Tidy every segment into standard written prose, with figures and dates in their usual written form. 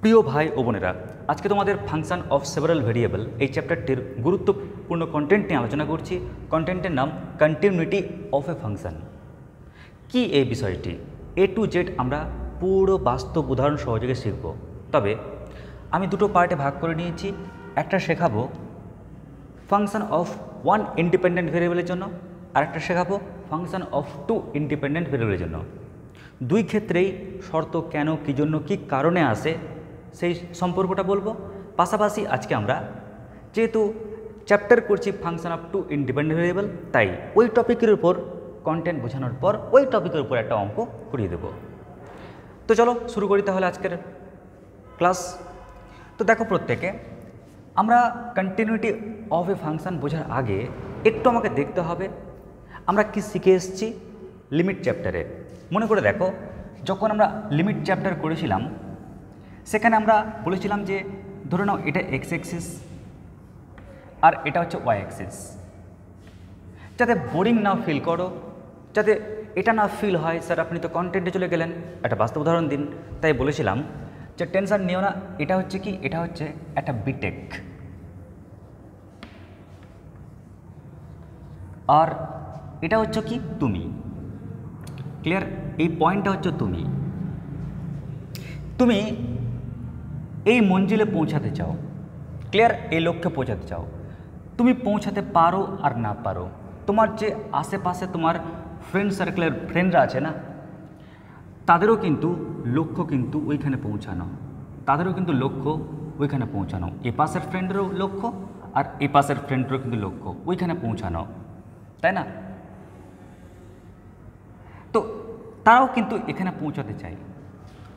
প্রিয় ভাই ও বোনেরা, আজকে তোমাদের ফাংশন অফ সেভারাল ভেরিয়েবল এই চ্যাপ্টারটির গুরুত্বপূর্ণ কন্টেন্ট নিয়ে আলোচনা করছি। কন্টেন্টের নাম কন্টিনিউটি অফ এ ফাংশন। কি এই বিষয়টি এ টু জেড আমরা পুরো বাস্তব উদাহরণ সহযোগে শিখব। তবে আমি দুটো পার্টে ভাগ করে নিয়েছি। একটা শেখাবো ফাংশন অফ ওয়ান ইন্ডিপেন্ডেন্ট ভেরিয়েবলের জন্য, আর একটা শেখাবো ফাংশন অফ টু ইন্ডিপেন্ডেন্ট ভেরিয়েবলের জন্য। দুই ক্ষেত্রেই শর্ত কেন, কী জন্য, কী কারণে আসে সেই সম্পর্কটা বলবো। পাশাপাশি আজকে আমরা যেহেতু চ্যাপ্টার করছি function of two independent variable, তাই ওই টপিকের উপর কন্টেন্ট বোঝানোর পর ওই টপিকের উপর একটা অঙ্ক করিয়ে দেব। তো চলো শুরু করি তাহলে আজকের ক্লাস। তো দেখো, প্রত্যেকে আমরা কন্টিনিউটি অফ এ ফাংশন বোঝার আগে একটু আমাকে দেখতে হবে আমরা কি শিখে এসেছি লিমিট চ্যাপ্টারে। মনে করে দেখো, যখন আমরা লিমিট চ্যাপ্টার করেছিলাম সেখানে আমরা বলেছিলাম যে ধরে নাও এটা এক্স অ্যাক্সিস আর এটা হচ্ছে ওয়াই অ্যাক্সিস। যাতে বোরিং না ফিল করো, যাতে এটা না ফিল হয় স্যার আপনি তো কন্টেন্টে চলে গেলেন, একটা বাস্তব উদাহরণ দিন, তাই বলেছিলাম যে টেনশন নিও না। এটা হচ্ছে কি, এটা হচ্ছে একটা বিটেক, আর এটা হচ্ছে কি তুমি। ক্লিয়ার? এই পয়েন্টটা হচ্ছে তুমি তুমি এই মঞ্জিলে পৌঁছাতে চাও। ক্লিয়ার? এই লক্ষ্যে পৌঁছাতে চাও। তুমি পৌঁছাতে পারো আর না পারো, তোমার যে আশেপাশে তোমার ফ্রেন্ড সার্কেলের ফ্রেন্ডরা আছে না, তাদেরও কিন্তু লক্ষ্য কিন্তু ওইখানে পৌঁছানো, তাদেরও কিন্তু লক্ষ্য ওইখানে পৌঁছানো। এ পাশের ফ্রেন্ডেরও লক্ষ্য আর এ পাশের ফ্রেন্ডেরও কিন্তু লক্ষ্য ওইখানে পৌঁছানো, তাই না? তো তারাও কিন্তু এখানে পৌঁছাতে চায়।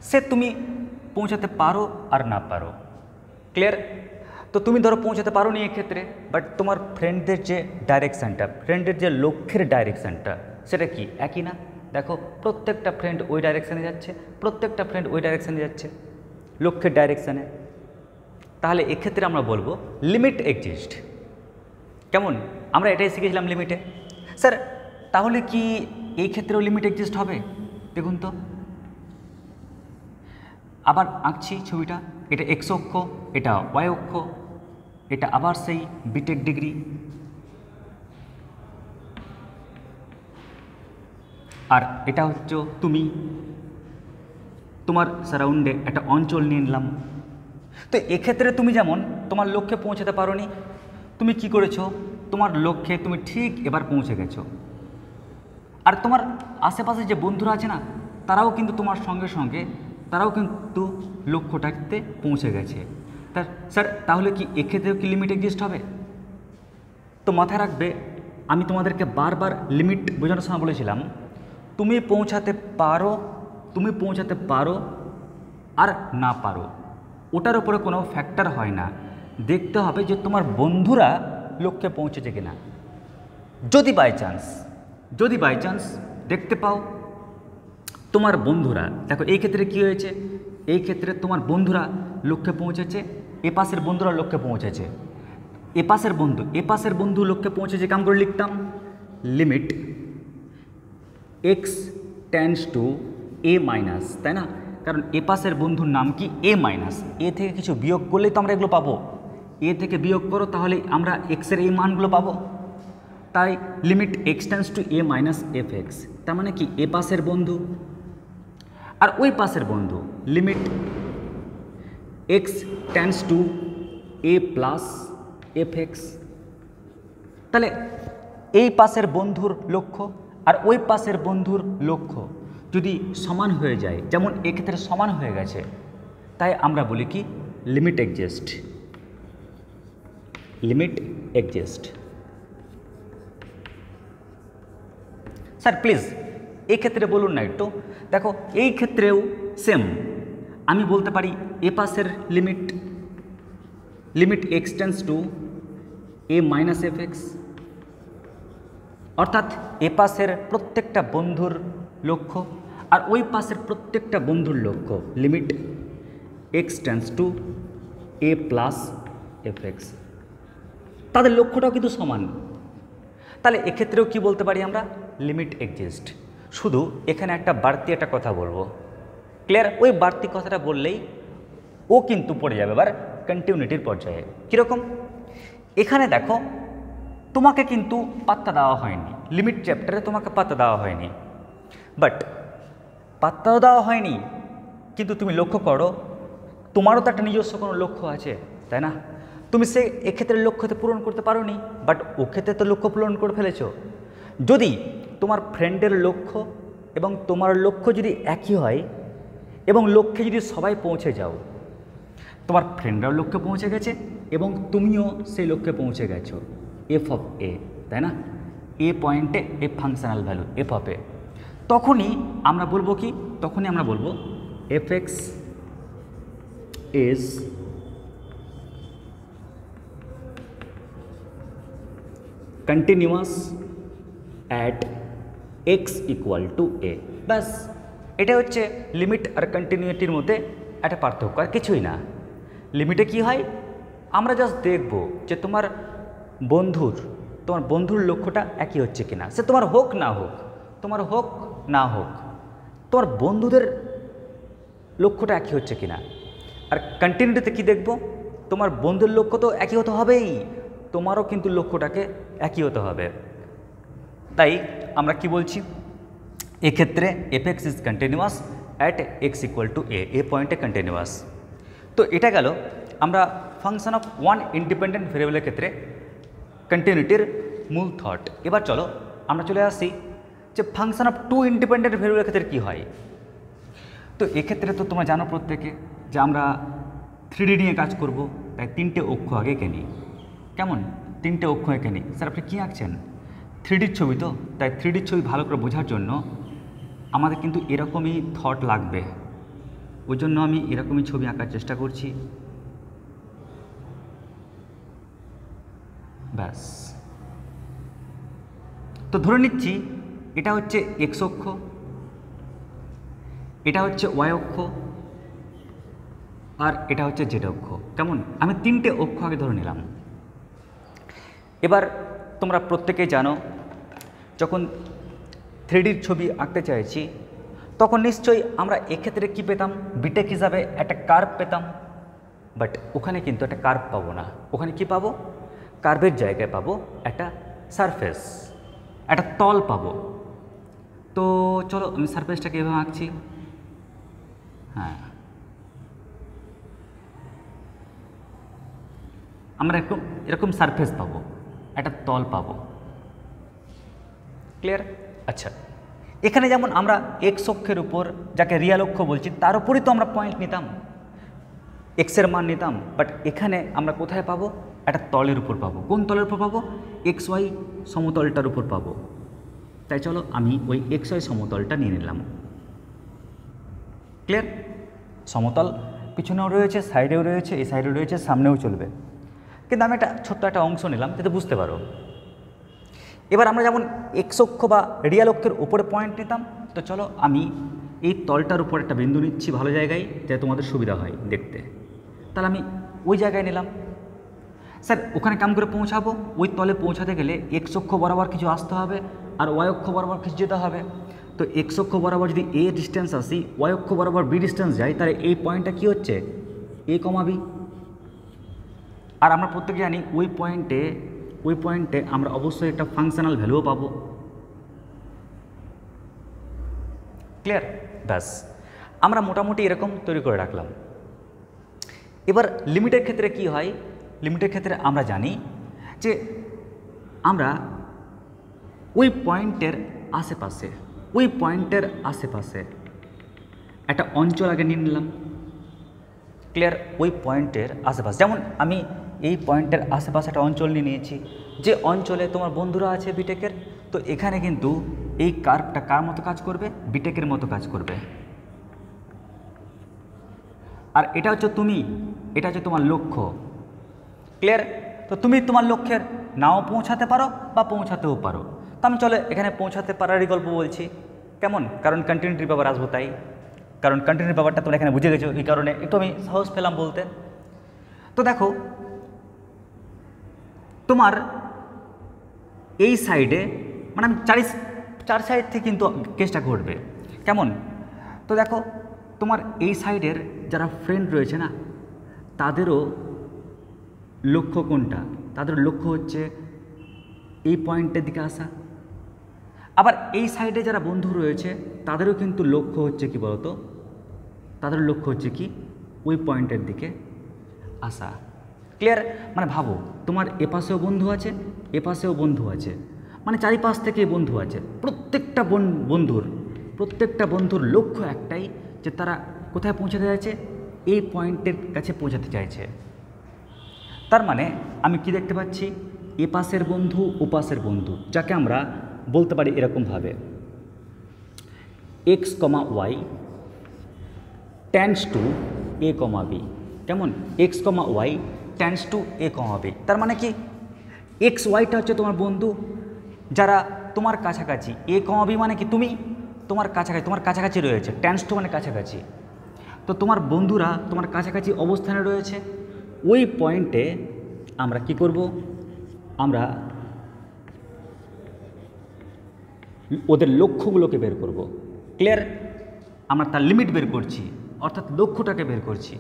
সে তুমি পৌঁছাতে পারো আর না পারো। ক্লিয়ার? তো তুমি ধরো পৌঁছাতে পারো নি এক্ষেত্রে, বাট তোমার ফ্রেন্ডদের যে ডাইরেকশানটা, ফ্রেন্ডের যে লক্ষ্যের ডাইরেকশানটা, সেটা কি একই না? দেখো, প্রত্যেকটা ফ্রেন্ড ওই ডাইরেকশানে যাচ্ছে, প্রত্যেকটা ফ্রেন্ড ওই ডাইরেকশানে যাচ্ছে, লক্ষ্যের ডাইরেকশানে। তাহলে এক্ষেত্রে আমরা বলবো লিমিট এক্সিস্ট। কেমন? আমরা এটাই শিখেছিলাম লিমিটে। স্যার তাহলে কি এই ক্ষেত্রেও লিমিট এক্সিস্ট হবে? দেখুন তো, আবার আঁকছি ছবিটা। এটা এক্স অক্ষ, এটা ওয়াই অক্ষ, এটা আবার সেই বিটেক ডিগ্রি। আর এটা হচ্ছে তুমি, তোমার সারাউন্ডে একটা অঞ্চল নিয়ে নিলাম। তো এক্ষেত্রে তুমি যেমন তোমার লক্ষ্যে পৌঁছাতে পারো নি, তুমি কি করেছো, তোমার লক্ষ্যে তুমি ঠিক এবার পৌঁছে গেছো। আর তোমার আশেপাশে যে বন্ধুরা আছে না, তারাও কিন্তু তোমার সঙ্গে সঙ্গে তারাও কিন্তু লক্ষ্যটাতে পৌঁছে গেছে। তা স্যার তাহলে কি এক্ষেত্রেও কি লিমিট এক্সিস্ট হবে? তো মাথায় রাখবে, আমি তোমাদেরকে বারবার লিমিট বোঝানোর সময় বলেছিলাম তুমি পৌঁছাতে পারো, তুমি পৌঁছাতে পারো আর না পারো, ওটার উপরে কোনো ফ্যাক্টর হয় না। দেখতে হবে যে তোমার বন্ধুরা লক্ষ্যে পৌঁছেছে কিনা। যদি বাই চান্স দেখতে পাও তোমার বন্ধুরা, দেখো এই ক্ষেত্রে কি হয়েছে, এই ক্ষেত্রে তোমার বন্ধুরা লক্ষ্যে পৌঁছেছে, এ পাশের বন্ধুরা লক্ষ্যে পৌঁছেছে, এ পাশের বন্ধু লক্ষ্যে পৌঁছেছে। কেমন করে লিখতাম? Limit x tends to A minus, তাই না? কারণ এ পাশের বন্ধুর নাম কি এ মাইনাস, এ থেকে কিছু বিয়োগ করলেই তো আমরা এগুলো পাবো। এ থেকে বিয়োগ করো তাহলে আমরা এক্সের এই মানগুলো পাবো। তাই limit x tends to A minus F x, তার মানে কি এ পাশের বন্ধু আর ওই পাশের বন্ধু limit x tends to A plus F x. তাহলে এই পাশের বন্ধুর লক্ষ্য আর ওই পাশের বন্ধুর লক্ষ্য যদি সমান হয়ে যায়, যেমন এক্ষেত্রে সমান হয়ে গেছে, তাই আমরা বলি কি limit exist. Limit exist. Sir please এই ক্ষেত্রে বলুন না একটু। দেখো এই ক্ষেত্রেও সেম, আমি বলতে পারি এ পাশের limit x tends to A minus F x, অর্থাৎ এ পাশের প্রত্যেকটা বন্ধুর লক্ষ্য আর ওই পাশের প্রত্যেকটা বন্ধুর লক্ষ্য limit x tends to A plus F x, তাদের লক্ষ্যটাও কিন্তু সমান। তাহলে এক্ষেত্রেও কি বলতে পারি আমরা? Limit exist. শুধু এখানে একটা বাড়তি একটা কথা বলবো। ক্লিয়ার? ওই বাড়তি কথাটা বললেই ও কিন্তু পড়ে যাবে এবার কন্টিনিউটির পর্যায়ে। কীরকম? এখানে দেখো তোমাকে কিন্তু পাত্তা দেওয়া হয়নি, লিমিট চ্যাপ্টারে তোমাকে পাত্তা দেওয়া হয়নি, বাট পাত্তাও দেওয়া হয়নি কিন্তু তুমি লক্ষ্য করো তোমারও তো একটা নিজস্ব কোনো লক্ষ্য আছে, তাই না? তুমি সে এক্ষেত্রে লক্ষ্যতে পূরণ করতে পারো নি, বাট ও ক্ষেত্রে তো লক্ষ্য পূরণ করে ফেলেছো। যদি তোমার ফ্রেন্ডের লক্ষ্য এবং তোমার লক্ষ্য যদি একই হয় এবং লক্ষ্যে যদি সবাই পৌঁছে যাও, তোমার ফ্রেন্ডরাও লক্ষ্যে পৌঁছে গেছে এবং তুমিও সেই লক্ষ্যে পৌঁছে গেছো, এফ অফ এ, তাই না? এ পয়েন্টে A functional value F of A, তখনই আমরা বলবো কি, তখনই আমরা বলবো F X is continuous at X equal to A. ব্যাস, এটা হচ্ছে লিমিট আর কন্টিনিউটির মধ্যে একটা পার্থক্য, আর কিছুই না। লিমিটে কি হয়, আমরা জাস্ট দেখব যে তোমার বন্ধুর লক্ষ্যটা একই হচ্ছে কিনা, সে তোমার হোক না হোক, তোমার হোক না হোক, তোমার বন্ধুদের লক্ষ্যটা একই হচ্ছে কিনা। আর কন্টিনিউটিতে কি দেখব, তোমার বন্ধুর লক্ষ্য তো একই হতে হবেই, তোমারও কিন্তু লক্ষ্যটাকে একই হতে হবে। তাই আমরা কি বলছি, এক্ষেত্রে F X is continuous at X equal to A, A পয়েন্টে কন্টিনিউয়াস। তো এটা গেল আমরা ফাংশন অফ ওয়ান ইন্ডিপেন্ডেন্ট ভেরিয়েবলের ক্ষেত্রে কন্টিনিউটির মূল থট। এবার চলো আমরা চলে আসি যে ফাংশন অফ টু ইন্ডিপেন্ডেন্ট ভেরিয়েবলের ক্ষেত্রে কী হয়। তো এক্ষেত্রে তো তোমরা জানো প্রত্যেকে যে আমরা 3D নিয়ে কাজ করব, তাই 3টে অক্ষ আগে এঁকে নিই। কেমন? 3টে অক্ষ এঁকে নিই। স্যার আপনি কী আঁকছেন? 3Dর ছবি, তো তাই 3Dর ছবি ভালো করে বোঝার জন্য আমাদের কিন্তু এরকমই থট লাগবে, ওই জন্য আমি এরকমই ছবি আঁকার চেষ্টা করছি। ব্যাস, তো ধরে নিচ্ছি এটা হচ্ছে এক্স অক্ষ, এটা হচ্ছে ওয়াই অক্ষ, আর এটা হচ্ছে জেড অক্ষ। কেমন? আমি 3টে অক্ষ আগে ধরে নিলাম। এবার তোমরা প্রত্যেকেই জানো যখন 3Dর ছবি আঁকতে চাইছি তখন নিশ্চয়ই আমরা এক্ষেত্রে কী পেতাম, বিটেক হিসাবে একটা কার্ভ পেতাম, বাট ওখানে কিন্তু একটা কার্ভ পাবো না। ওখানে কি পাবো? কার্ভের জায়গায় পাবো একটা সারফেস, একটা তল পাবো। তো চলো আমি সারফেসটাকে এভাবে আঁকছি। হ্যাঁ, আমরা এরকম সারফেস পাবো, একটা তল পাবো। ক্লিয়ার? আচ্ছা, এখানে যেমন আমরা এক্স অক্ষের উপর, যাকে রিয়াল অক্ষ বলছি, তার উপরই তো আমরা পয়েন্ট নিতাম, এক্সের মান নিতাম, বাট এখানে আমরা কোথায় পাবো? একটা তলের উপর পাবো। কোন তলের উপর পাবো? এক্স ওয়াই সমতলটার উপর পাবো। তাই চলো আমি ওই এক্স ওয়াই সমতলটা নিয়ে নিলাম। ক্লিয়ার? সমতল পিছনেও রয়েছে, সাইডেও রয়েছে, এই সাইডেও রয়েছে, সামনেও চলবে, কিন্তু আমি একটা ছোট্ট একটা অংশ নিলাম যাতে বুঝতে পারো। এবার আমরা যেমন এক্স অক্ষ বা রিয়াল অক্ষের উপরে পয়েন্ট নিতাম, তো চলো আমি এই তলটার উপর একটা বিন্দু নিচ্ছি ভালো জায়গায়, যাতে তোমাদের সুবিধা হয় দেখতে। তাহলে আমি ওই জায়গায় নিলাম। স্যার ওখানে কেমন করে পৌঁছাবো? ওই তলে পৌঁছাতে গেলে এক্স অক্ষ বরাবর কিছু আসতে হবে আর ওয়াই অক্ষ বরাবর কিছু যেতে হবে। তো এক্স অক্ষ বরাবর যদি এ ডিস্টেন্স আসি, ওয়াই অক্ষ বরাবর বি ডিস্টেন্স যাই, তাহলে এই পয়েন্টটা কী হচ্ছে? এ কমা বি। আর আমরা প্রত্যেকে জানি ওই পয়েন্টে আমরা অবশ্যই একটা ফাংশনাল ভ্যালুও পাবো। ক্লিয়ার? ব্যাস, আমরা মোটামুটি এরকম তৈরি করে রাখলাম। এবার লিমিটের ক্ষেত্রে কি হয়? লিমিটের ক্ষেত্রে আমরা জানি যে আমরা ওই পয়েন্টের আশেপাশে একটা অঞ্চল আগে নিয়ে নিলাম। ক্লিয়ার? ওই পয়েন্টের আশেপাশে, যেমন আমি এই পয়েন্টের আশেপাশে একটা অঞ্চল নিয়ে নিয়েছি, যে অঞ্চলে তোমার বন্ধুরা আছে বিটেকের। তো এখানে কিন্তু এই কার্ভটা কার মতো কাজ করবে? বিটেকের মতো কাজ করবে। আর এটা হচ্ছে এটা হচ্ছে তোমার লক্ষ্য। ক্লিয়ার? তো তুমি তোমার লক্ষ্যের নাও পৌঁছাতে পারো বা পৌঁছাতেও পারো। তো আমি চলে এখানে পৌঁছাতে পারারই গল্প বলছি। কেমন? কারণ কন্টিনিউটির ব্যাপার আসবো, তাই কারণ কন্টিনিউটির ব্যাপারটা তোমরা এখানে বুঝে গেছো, এই কারণে একটু আমি সাহস পেলাম বলতে। তো দেখো তোমার এই সাইডে, মানে আমি চার সাইড থেকে কিন্তু কেসটা ঘটবে। কেমন? তো দেখো তোমার এই সাইডের যারা ফ্রেন্ড রয়েছে না, তাদেরও লক্ষ্য কোনটা? তাদের লক্ষ্য হচ্ছে এই পয়েন্টের দিকে আসা। আবার এই সাইডে যারা বন্ধু রয়েছে তাদেরও কিন্তু লক্ষ্য হচ্ছে কি বলতো, তাদের লক্ষ্য হচ্ছে কি ওই পয়েন্টের দিকে আসা। ক্লিয়ার? মানে ভাবো, তোমার এপাশেও বন্ধু আছে, এপাশেও বন্ধু আছে, মানে চারিপাশ থেকে বন্ধু আছে। প্রত্যেকটা বন্ধুর লক্ষ্য একটাই, যে তারা কোথায় পৌঁছাতে চাইছে? এই পয়েন্টের কাছে পৌঁছাতে চাইছে। তার মানে আমি কি দেখতে পাচ্ছি? এপাশের বন্ধু, ওপাশের বন্ধু, যাকে আমরা বলতে পারি এরকমভাবে, x, y tends to a, b। কেমন? x, y tends to a, b। তার মানে কি x, yটা হচ্ছে তোমার বন্ধু, যারা তোমার কাছাকাছি। a, b মানে কি তুমি তোমার কাছাকাছি রয়েছে। tends to মানে কাছাকাছি। তো তোমার বন্ধুরা তোমার কাছাকাছি অবস্থানে রয়েছে। ওই পয়েন্টে আমরা কি করব? আমরা ওদের লক্ষ্যগুলোকে বের করব। ক্লিয়ার? আমরা তার লিমিট বের করছি, অর্থাৎ লক্ষ্যটাকে বের করছি।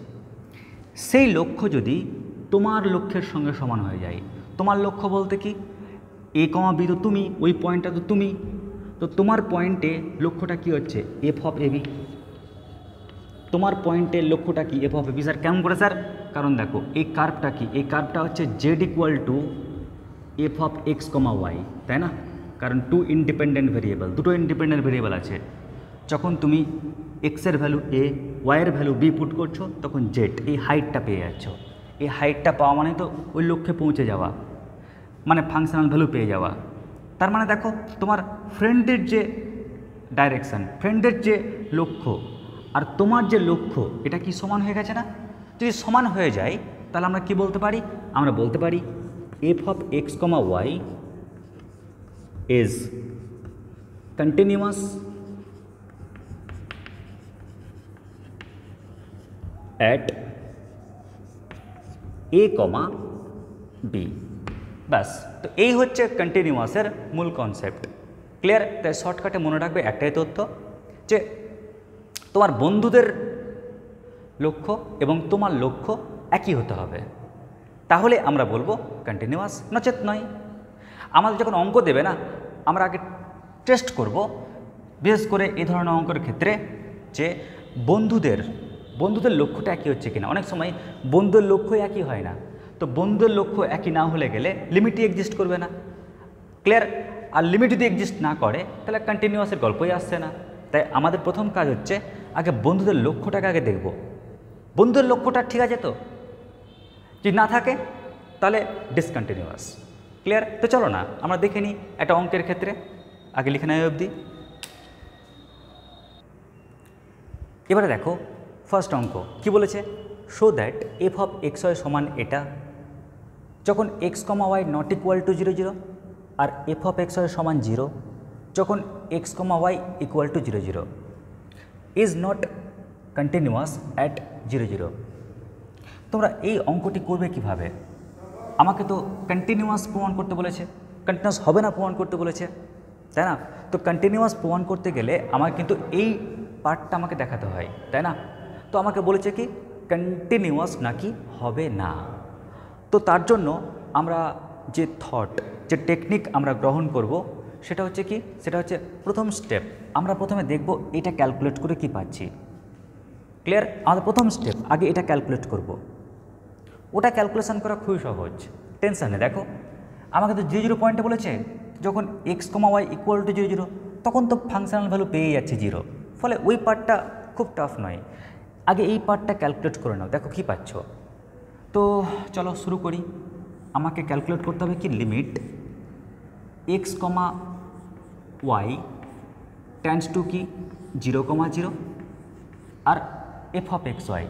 সেই লক্ষ্য যদি তোমার লক্ষ্যের সঙ্গে সমান হয়ে যায়, তোমার লক্ষ্য বলতে কি a, b তো তুমি, ওই পয়েন্টটা তো তুমি, তো তোমার পয়েন্টে লক্ষ্যটা কি হচ্ছে? f of ab। তোমার পয়েন্টের লক্ষ্যটা কি? f of ab। স্যার কেমন করে স্যার? কারণ দেখো এই কার্ভটা কি, এই কার্ভটা হচ্ছে z equal to f of x, y, তাই না? কারণ দুটো ইন্ডিপেন্ডেন্ট ভেরিয়েবল আছে। যখন তুমি এক্সের ভ্যালু a, ওয়াইয়ের ভ্যালু b পুট করছো, তখন z এই হাইটটা পেয়ে যাচ্ছ। এই হাইটটা পাওয়া মানে তো ওই লক্ষ্যে পৌঁছে যাওয়া, মানে ফাংশনাল ভ্যালু পেয়ে যাওয়া। তার মানে দেখো তোমার ফ্রেন্ডের যে ডাইরেকশান, ফ্রেন্ডের যে লক্ষ্য আর তোমার যে লক্ষ্য, এটা কি সমান হয়ে গেছে না? যদি সমান হয়ে যায় তাহলে আমরা কি বলতে পারি? আমরা বলতে পারি f of x, y is continuous at a, b। ব্যাস, তো এই হচ্ছে কন্টিনিউয়াসের মূল কনসেপ্ট। ক্লিয়ার? তাই শর্টকাটে মনে রাখবে একটাই তথ্য, যে তোমার বন্ধুদের লক্ষ্য এবং তোমার লক্ষ্য একই হতে হবে, তাহলে আমরা বলবো কন্টিনিউয়াস, নচেত নয়। আমাদের যখন অঙ্ক দেবে না, আমরা আগে টেস্ট করব, বিশেষ করে এই ধরনের অঙ্কের ক্ষেত্রে, যে বন্ধুদের লক্ষ্যটা একই হচ্ছে কিনা। অনেক সময় বন্ধুদের লক্ষ্য একই হয় না, তো বন্ধুদের লক্ষ্য একই না হলে গেলে লিমিটই এক্সিস্ট করবে না। ক্লিয়ার? আর লিমিট যদি এক্সিস্ট না করে তাহলে কন্টিনিউয়াসের গল্পই আসছে না। তাই আমাদের প্রথম কাজ হচ্ছে আগে বন্ধুদের লক্ষ্যটাকে আগে দেখব, বন্ধুদের লক্ষ্যটা ঠিক আছে তো? যদি না থাকে তাহলে ডিসকন্টিনিউয়াস। ক্লিয়ার? তো চলো না আমরা দেখে নিই একটা অঙ্কের ক্ষেত্রে, আগে লিখে নেয় অবধি। এবারে দেখো ফার্স্ট অঙ্ক কি বলেছে? Show that f of x, y সমান এটা যখন x, y not equal to 0, 0, আর f of x, y সমান 0 যখন x, y equal to 0, 0 is not continuous at 0, 0। তোমরা এই অঙ্কটি করবে কিভাবে? আমাকে তো কন্টিনিউয়াস প্রমাণ করতে বলেছে, কন্টিনিউয়াস হবে না প্রমাণ করতে বলেছে, তাই না? তো কন্টিনিউয়াস প্রমাণ করতে গেলে আমার কিন্তু এই পার্টটা আমাকে দেখাতে হয়, তাই না? তো আমাকে বলেছে কি কন্টিনিউয়াস নাকি হবে না। তো তার জন্য আমরা যে যে টেকনিক আমরা গ্রহণ করব সেটা হচ্ছে কি, সেটা হচ্ছে প্রথম স্টেপ। আমরা প্রথমে দেখব এটা ক্যালকুলেট করে কি পাচ্ছি। ক্লিয়ার? আমাদের প্রথম স্টেপ আগে এটা ক্যালকুলেট করব। ওটা ক্যালকুলেশন করা খুবই সহজ, টেনশন নেই। দেখো আমাকে তো 0, 0 পয়েন্টে বলেছে, যখন x, y ইকুয়াল টু 0, 0 তখন তো ফাংশনাল ভ্যালু পেয়ে যাচ্ছে 0, ফলে ওই পার্টটা খুব টাফ নয়। আগে এই পার্টটা ক্যালকুলেট করে নাও, দেখো কি পাচ্ছ। তো চলো শুরু করি। আমাকে ক্যালকুলেট করতে হবে কি limit x, y tends to কি 0, 0 আর f of x, y।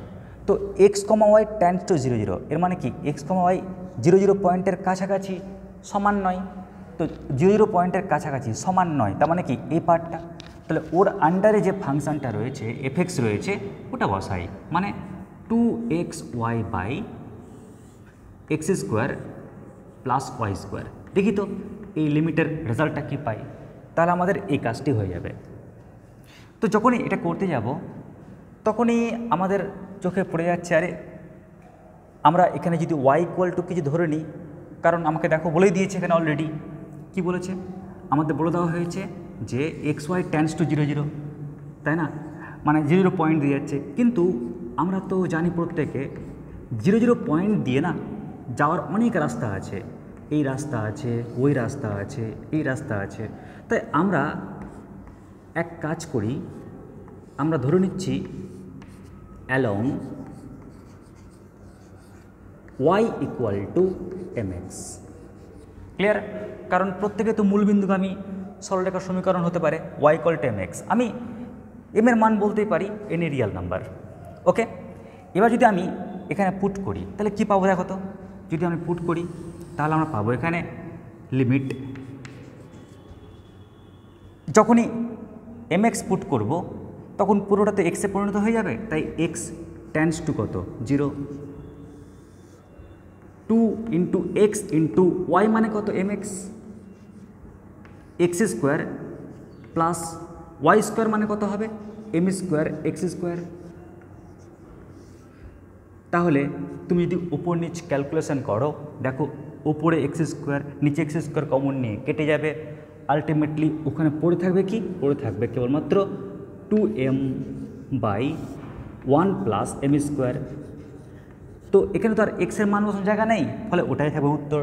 তো x, y টেন্ডস টু 0, 0 এর মানে কি x, y 0, 0 পয়েন্টের কাছাকাছি সমান নয়। তো 0, 0 পয়েন্টের কাছাকাছি সমান নয়, তার মানে কি এই পার্টটা, তাহলে ওর আন্ডারে যে ফাংশানটা রয়েছে fx রয়েছে ওটা বসাই, মানে 2xy বাই x square plus y square. দেখি তো এই লিমিটের রেজাল্টটা কী পাই, তাহলে আমাদের এই কাজটি হয়ে যাবে। তো যখনই এটা করতে যাব তখনই আমাদের চোখে পড়ে যাচ্ছে, আরে আমরা এখানে যদি ওয়াই ইকুয়াল টু কিছু ধরে নিই, কারণ আমাকে দেখো বলেই দিয়েছে এখানে অলরেডি কি বলেছে, আমাদের বলে দেওয়া হয়েছে যে এক্স ওয়াই টেন্স টু 0 0, তাই না, মানে 0 0 পয়েন্ট দিয়ে যাচ্ছে। কিন্তু আমরা তো জানি প্রত্যেকে 0 0 পয়েন্ট দিয়ে না যাওয়ার অনেক রাস্তা আছে, এই রাস্তা আছে, ওই রাস্তা আছে, এই রাস্তা আছে। তাই আমরা এক কাজ করি, আমরা ধরে নিচ্ছি along y equal two mx। Clear? কারণ প্রত্যেকে তো মূলবিন্দুগামী সরলরেখার সমীকরণ হতে পারে y ইকুয়াল টু mx। আমি m এর মান বলতেই পারি n এর রিয়াল নাম্বার। ওকে, এবার যদি আমি এখানে পুট করি তাহলে কি পাবো দেখো তো। যদি আমি পুট করি তাহলে আমরা পাবো এখানে লিমিট, যখনই mx পুট করব তখন পুরোটাতে এক্সে পরিণত হয়ে যাবে, তাই x টেন্স টু কত 0, 2 ইন্টু এক্স ইন্টু ওয়াই মানে কত mx, X square plus Y square মানে কত হবে m স্কোয়ার এক্স স্কোয়ার। তাহলে তুমি যদি উপর নিচ ক্যালকুলেশন করো, দেখো উপরে এক্স স্কোয়ার নিচে এক্স স্কোয়ার কমন নিয়ে কেটে যাবে, আলটিমেটলি ওখানে পড়ে থাকবে কি, পড়ে থাকবে কেবলমাত্র 2m by 1 plus m square. তো এখানে তো আর এক্সের মান বসানোর জায়গা নেই, ফলে ওটাই থাকবে উত্তর।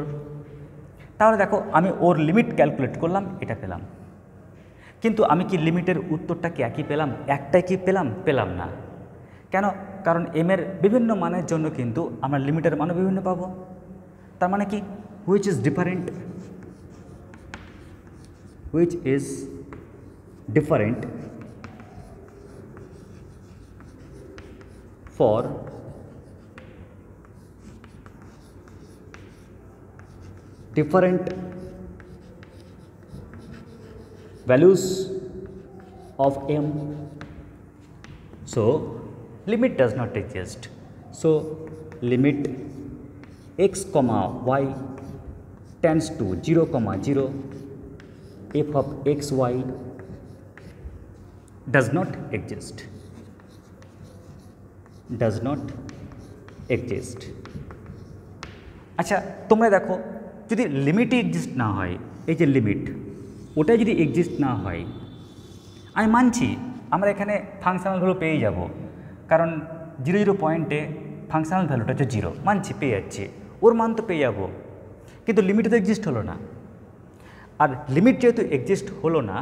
তাহলে দেখো আমি ওর লিমিট ক্যালকুলেট করলাম, এটা পেলাম। কিন্তু আমি কি লিমিটের উত্তরটা কি একই পেলাম, একটাই কি পেলাম? পেলাম না। কেন? কারণ এম এর বিভিন্ন মানের জন্য কিন্তু আমরা লিমিটের মানও বিভিন্ন পাবো। তার মানে কি, which is different, which is different for different values of m. So limit does not exist. So limit x comma y tends to 0 comma 0 f of x y does not exist, does not exist. আচ্ছা তোমরা দেখো, যদি লিমিটই exist না হয়, এই যে limit ওটাই যদি এক্সিস্ট না হয়, আমি মানছি আমরা এখানে ফাংশনাল ভ্যালু পেয়ে যাব, কারণ 0 0 পয়েন্টে ফাংশনাল ভ্যালুটা হচ্ছে 0, মানছি পেয়ে যাচ্ছি, ওর মান তো পেয়ে যাব। কিন্তু লিমিট তো এক্সিস্ট হলো না। আর লিমিট যেহেতু এক্সিস্ট হলো না,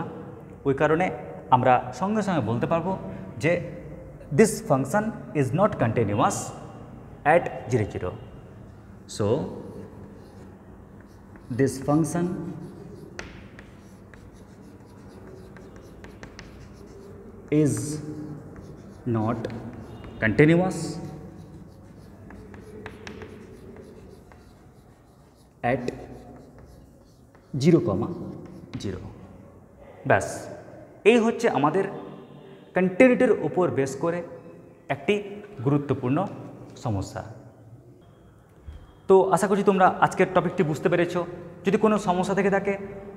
ওই কারণে আমরা সঙ্গে সঙ্গে বলতে পারবো যে this function is not continuous at 0 0। So this function is not continuous at 0 comma 0। ব্যাস, এই হচ্ছে আমাদের কন্টিনিউটির উপর বেস করে একটি গুরুত্বপূর্ণ সমস্যা। তো আশা করছি তোমরা আজকের টপিকটি বুঝতে পেরেছো। যদি কোনো সমস্যা থেকে থাকে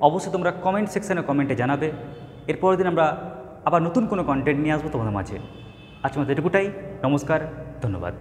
অবশ্যই তোমরা কমেন্ট সেকশানে কমেন্টে জানাবে। এরপরের দিন আমরা আবার নতুন কোনো কন্টেন্ট নিয়ে আসবো তোমাদের মাঝে। আজকের মতো এটুকুটাই। নমস্কার, ধন্যবাদ।